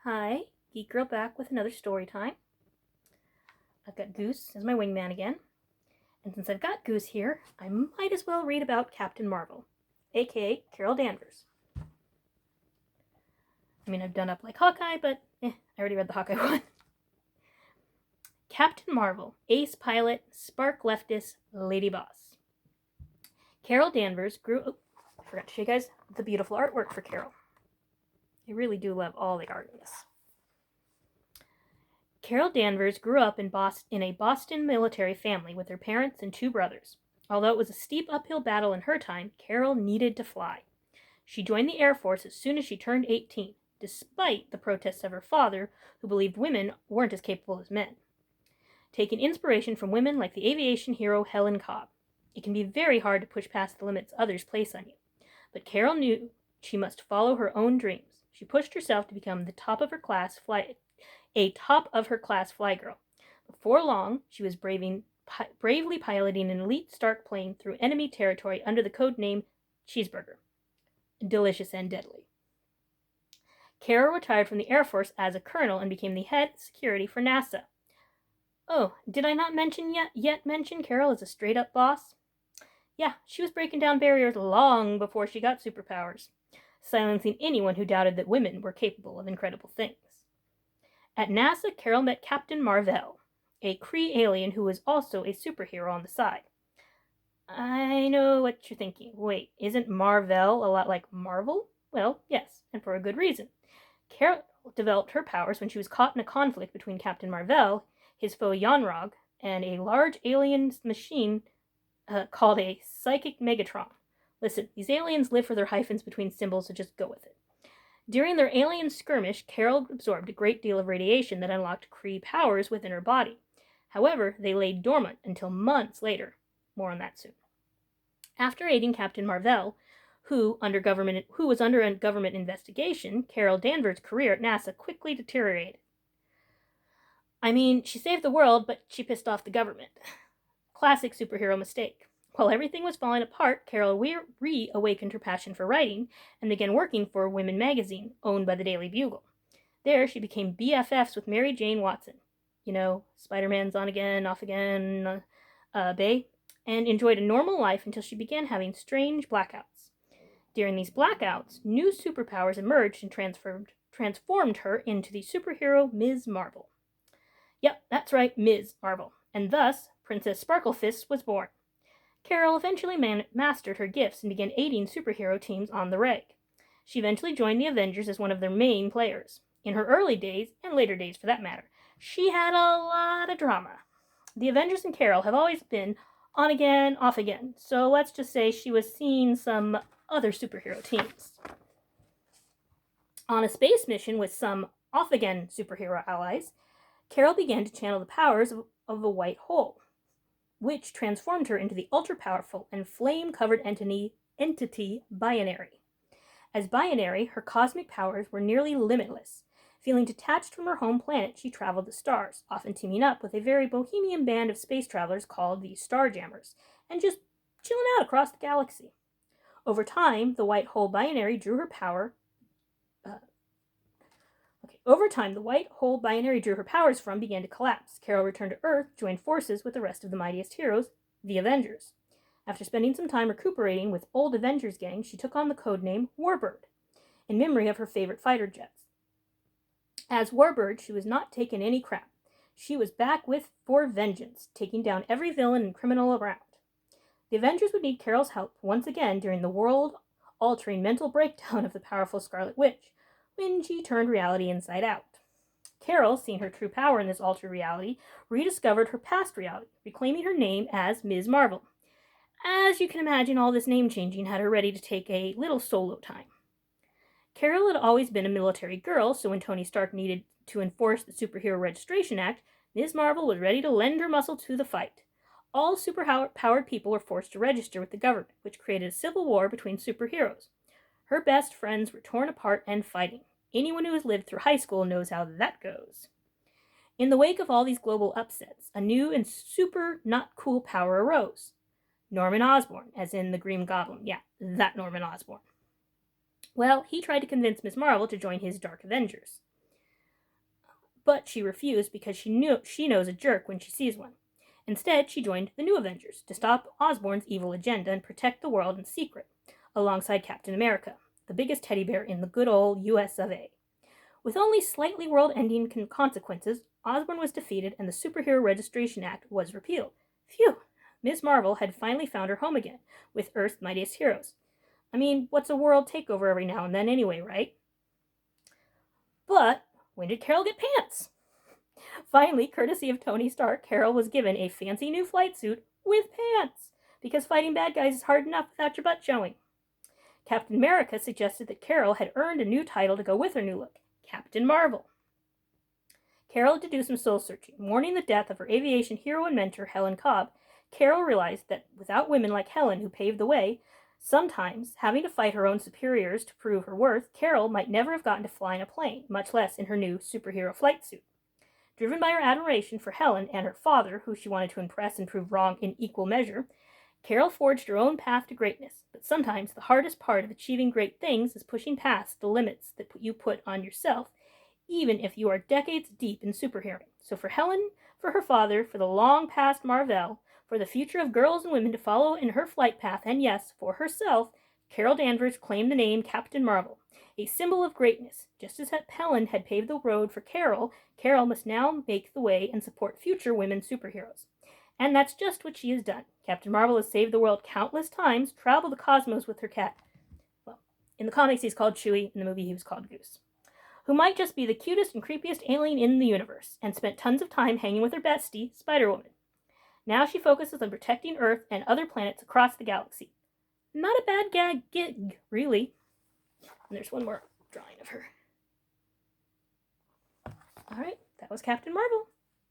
Hi, Geek Girl back with another story time. I've got Goose as my wingman again. And since I've got Goose here, I might as well read about Captain Marvel, aka Carol Danvers. I mean, I've done up like Hawkeye, but I already read the Hawkeye one. Captain Marvel, ace pilot, spark leftist, lady boss. Carol Danvers grew. Oh, I forgot to show you guys the beautiful artwork for Carol. I really do love all the art in this. Carol Danvers grew up in a Boston military family with her parents and two brothers. Although it was a steep uphill battle in her time, Carol needed to fly. She joined the Air Force as soon as she turned 18, despite the protests of her father, who believed women weren't as capable as men. Taking inspiration from women like the aviation hero Helen Cobb, it can be very hard to push past the limits others place on you. But Carol knew she must follow her own dreams. She pushed herself to become a top of her class fly girl. Before long, she was bravely piloting an elite Stark plane through enemy territory under the code name Cheeseburger. Delicious and deadly. Carol retired from the Air Force as a colonel and became the head of security for NASA. Oh, did I not mention Carol as a straight-up boss? Yeah, she was breaking down barriers long before she got superpowers, silencing anyone who doubted that women were capable of incredible things. At NASA, Carol met Captain Marvel, a Kree alien who was also a superhero on the side. I know what you're thinking. Wait, isn't Marvel a lot like Marvel? Well, yes, and for a good reason. Carol developed her powers when she was caught in a conflict between Captain Marvel, his foe Yanrog, and a large alien machine called a psychic Megatron. Listen, these aliens live for their hyphens between symbols, so just go with it. During their alien skirmish, Carol absorbed a great deal of radiation that unlocked Kree powers within her body. However, they lay dormant until months later. More on that soon. After aiding Captain Marvel, who was under a government investigation, Carol Danvers' career at NASA quickly deteriorated. I mean, she saved the world, but she pissed off the government. Classic superhero mistake. While everything was falling apart, Carol reawakened her passion for writing and began working for Women magazine, owned by the Daily Bugle. There, she became BFFs with Mary Jane Watson. You know, Spider-Man's on again, off again, bae, and enjoyed a normal life until she began having strange blackouts. During these blackouts, new superpowers emerged and transformed her into the superhero Ms. Marvel. Yep, that's right, Ms. Marvel. And thus, Princess Sparklefist was born. Carol eventually mastered her gifts and began aiding superhero teams on the reg. She eventually joined the Avengers as one of their main players. In her early days, and later days for that matter, she had a lot of drama. The Avengers and Carol have always been on again, off again, so let's just say she was seeing some other superhero teams. On a space mission with some off-again superhero allies, Carol began to channel the powers of a white hole, which transformed her into the ultra-powerful and flame-covered entity Binary. As Binary, her cosmic powers were nearly limitless. Feeling detached from her home planet, she traveled the stars, often teaming up with a very bohemian band of space travelers called the Starjammers, and just chilling out across the galaxy. Over time, the white hole Binary drew her powers from began to collapse. Carol returned to Earth, joined forces with the rest of the mightiest heroes, the Avengers. After spending some time recuperating with old Avengers gang, she took on the codename Warbird, in memory of her favorite fighter jets. As Warbird, she was not taking any crap. She was back for vengeance, taking down every villain and criminal around. The Avengers would need Carol's help once again during the world-altering mental breakdown of the powerful Scarlet Witch, when she turned reality inside out. Carol, seeing her true power in this altered reality, rediscovered her past reality, reclaiming her name as Ms. Marvel. As you can imagine, all this name-changing had her ready to take a little solo time. Carol had always been a military girl, so when Tony Stark needed to enforce the Superhero Registration Act, Ms. Marvel was ready to lend her muscle to the fight. All super-powered people were forced to register with the government, which created a civil war between superheroes. Her best friends were torn apart and fighting. Anyone who has lived through high school knows how that goes. In the wake of all these global upsets, a new and super not cool power arose. Norman Osborn, as in the Green Goblin. Yeah, that Norman Osborn. Well, he tried to convince Ms. Marvel to join his Dark Avengers. but she refused because she knows a jerk when she sees one. Instead, she joined the New Avengers to stop Osborn's evil agenda and protect the world in secret, alongside Captain America, the biggest teddy bear in the good old US of A. With only slightly world-ending consequences, Osborn was defeated and the Superhero Registration Act was repealed. Phew! Ms. Marvel had finally found her home again, with Earth's mightiest heroes. I mean, what's a world takeover every now and then anyway, right? But when did Carol get pants? Finally, courtesy of Tony Stark, Carol was given a fancy new flight suit with pants, because fighting bad guys is hard enough without your butt showing. Captain America suggested that Carol had earned a new title to go with her new look, Captain Marvel. Carol had to do some soul-searching. Mourning the death of her aviation hero and mentor, Helen Cobb, Carol realized that without women like Helen who paved the way, sometimes having to fight her own superiors to prove her worth, Carol might never have gotten to fly in a plane, much less in her new superhero flight suit. Driven by her admiration for Helen and her father, who she wanted to impress and prove wrong in equal measure, Carol forged her own path to greatness. But sometimes the hardest part of achieving great things is pushing past the limits that you put on yourself, even if you are decades deep in superheroing. So for Helen, for her father, for the long past Marvel, for the future of girls and women to follow in her flight path, and yes, for herself, Carol Danvers claimed the name Captain Marvel, a symbol of greatness. Just as Helen had paved the road for Carol, Carol must now make the way and support future women superheroes. And that's just what she has done. Captain Marvel has saved the world countless times, traveled the cosmos with her cat. Well, in the comics he's called Chewie, in the movie he was called Goose. Who might just be the cutest and creepiest alien in the universe, and spent tons of time hanging with her bestie, Spider-Woman. Now she focuses on protecting Earth and other planets across the galaxy. Not a bad gig, really. And there's one more drawing of her. Alright, that was Captain Marvel.